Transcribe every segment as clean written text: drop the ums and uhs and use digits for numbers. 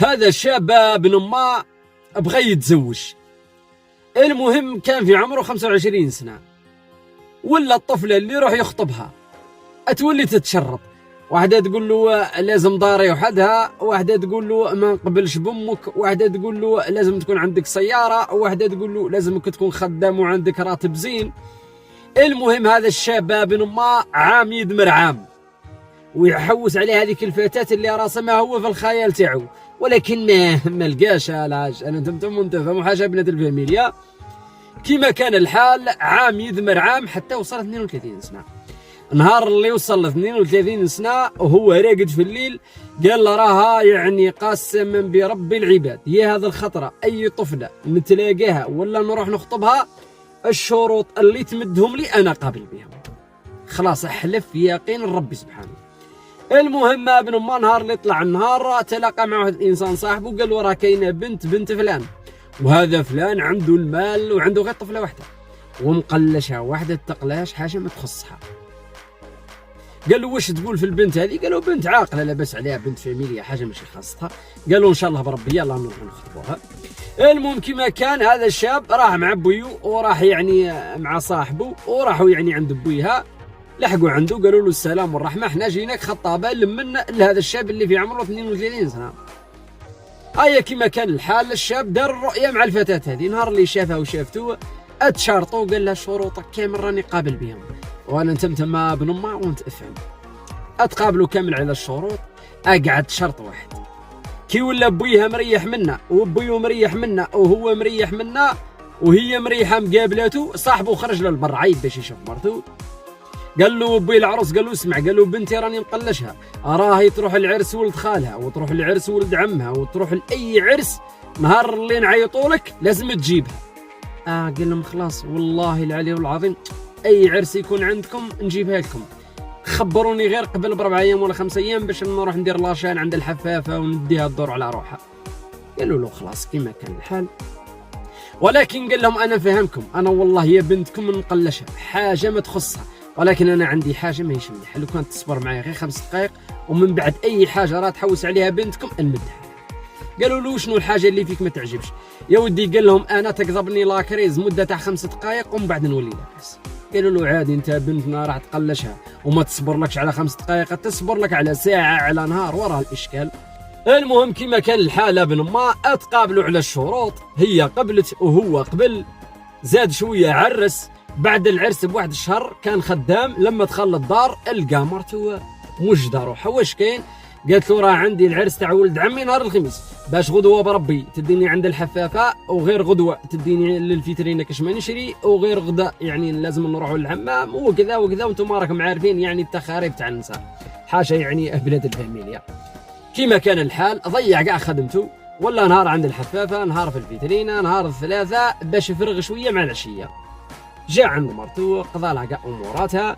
هذا الشاب ابن ما بغى يتزوج. المهم كان في عمره 25 سنة، ولا الطفلة اللي يروح يخطبها تولي تتشرط. واحدة تقول له لازم داري وحدها، واحدة تقول له ما نقبلش بامك، واحدة تقول له لازم تكون عندك سيارة، واحدة تقول له لازمك تكون خدام وعندك راتب زين. المهم هذا الشاب ابن ما عام يدمر عام ويحوس عليه هذيك الفتاة اللي راسمها هو في الخيال تاعو، ولكن ما لقاش. علاش انا انتم تفهموا حاجه بنات الفاميليا. كما كان الحال عام يدمر عام حتى وصل 32 سنه. نهار اللي وصل 32 سنه وهو راقد في الليل قال له راها يعني قاسما برب العباد يا هذا الخطره اي طفله نتلاقاها ولا نروح نخطبها الشروط اللي تمدهم لي انا قابل بهم، خلاص احلف يقين الرب سبحانه. المهم ابن ما نهار اللي طلع النهار تلاقى مع واحد الانسان صاحبه قال له راه كاينه بنت فلان، وهذا فلان عنده المال وعنده غير طفله واحده ومقلشها واحده تقلاش حاجه ما تخصها. قال له واش تقول في البنت هذه؟ قال له بنت عاقله لاباس عليها، بنت فاميليا حاجه ماشي خاصتها. قال له ان شاء الله بربي يلا نروح نخطبوها. المهم كما كان هذا الشاب راح مع بويو وراح يعني مع صاحبه وراحوا يعني عند بويها، لحقوا عنده قالوا له السلام والرحمه احنا جيناك خطابه لمنا لهذا الشاب اللي في عمره 32 سنه. هيا كما كان الحال الشاب دار الرؤيه مع الفتاه هذه. نهار اللي شافها وشافته اتشارطوا قال لها شروطك كامل راني قابل بهم وانا انت ابن ما وانت افهم. اتقابلوا كامل على الشروط. اقعد شرط واحد كي ولا بويها مريح منا وبويو مريح منا وهو مريح منا وهي مريحه مقابلته، صاحبه خرج للبر عيب باش يشوف مرته. قال له بوي العروس قال له اسمع، قال له بنتي راني مقلشها، راهي تروح العرس ولد خالها وتروح العرس ولد عمها وتروح لاي عرس، نهار اللي نعيطوا لك لازم تجيبها. قال لهم خلاص والله العلي العظيم اي عرس يكون عندكم نجيبها لكم، خبروني غير قبل ب4 ايام ولا 5 ايام باش نروح ندير لاشان عند الحفافه ونديها الدور على روحها. قالوا له خلاص كما كان الحال، ولكن قال لهم انا فهمكم، انا والله يا بنتكم نقلشها حاجه ما تخصها، ولكن انا عندي حاجه ماهيش مليحه، لو كانت تصبر معايا غير 5 دقائق ومن بعد اي حاجه راه تحوس عليها بنتكم نمدها. قالوا له شنو الحاجه اللي فيك ما تعجبش يا ودي؟ قال لهم انا تقضبني لاكريز مده تاع 5 دقائق ومن بعد نولي لاباس. قالوا له عادي انت بنتنا راح تقلشها وما تصبر لكش على 5 دقائق، تصبر لك على ساعه على نهار وراه الاشكال. المهم كما كان الحال ابن ما اتقابلوا على الشروط، هي قبلت وهو قبل، زاد شويه عرس، بعد العرس بواحد الشهر كان خدام، لما دخل للدار لقى مرته مجدة روحها واش كاين؟ قالت له راه عندي العرس تاع ولد عمي نهار الخميس، باش غدوه بربي تديني عند الحفافه وغير غدوه تديني للفيترينه كاش ما نشري، وغير غدا يعني لازم نروحوا للحمام وكذا وكذا، وانتم راكم عارفين يعني التخاريف تاع النساء حاجه يعني بلاد الفاميليا. كما كان الحال ضيع كاع خدمته، ولا نهار عند الحفافه، نهار في الفيترينه، نهار الثلاثه باش يفرغ شويه مع العشيه. جاء عند مرته قضى لها كاع اموراتها،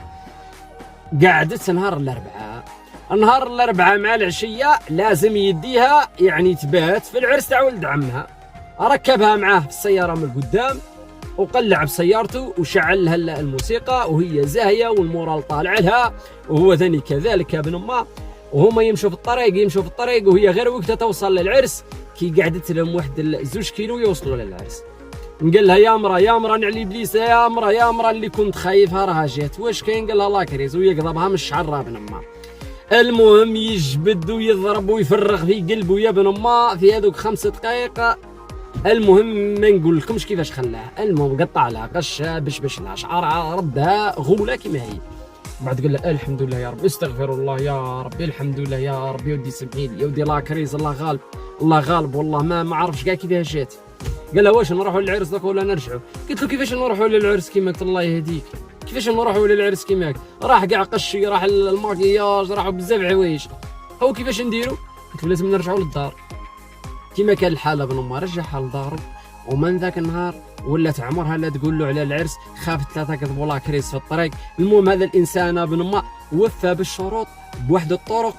قعدت نهار الاربعاء. نهار الاربعاء مع العشيه لازم يديها يعني تبات في العرس تاع ولد عمها، ركبها معاه في السياره من القدام وقلع بسيارته وشعل لها الموسيقى وهي زاهيه والمورال طالع لها، وهو ثاني كذلك ابن امه، وهما يمشوا في الطريق وهي غير وقتها توصل للعرس كي قعدت لهم واحد 2 كيلو يوصلوا للعرس. قال لها يا مرا نعلي ابليس، يا مرا اللي كنت خايفها راها جات، واش كاين؟ قال لها لاكريز، ويقضبها من الشعر ابن امه. المهم يجبد ويضرب ويفرغ في قلبه يا ابن امه في هذوك 5 دقائق. المهم ما نقول لكمش كيفاش خلاها، المهم قطع لها قشه بش لها شعرها ردها غوله كما هي. بعد قال لها الحمد لله يا رب، استغفر الله يا ربي، الحمد لله يا ربي، يا ودي سمحي لي يا ودي لاكريز، الله غالب والله ما عرفش كاع كيفاش جات. قال لها واش نروحوا للعرس دوك ولا نرجعوا؟ قلت له كيفاش نروحوا للعرس كيماك الله يهديك، كيفاش نروحوا للعرس كيماك؟ راح كاع قشي، راح الماكياج، راحوا بزاف عوايج، هو كيفاش نديروا؟ قلت له لازم نرجعوا للدار. كيما كان الحال ابن امه رجعها لدارو، ومن ذاك النهار ولات عمرها لا تقول له على العرس، خافت لا تكذبوا لا كريس في الطريق. المهم هذا الانسان ابن امه وفى بالشروط بواحد الطرق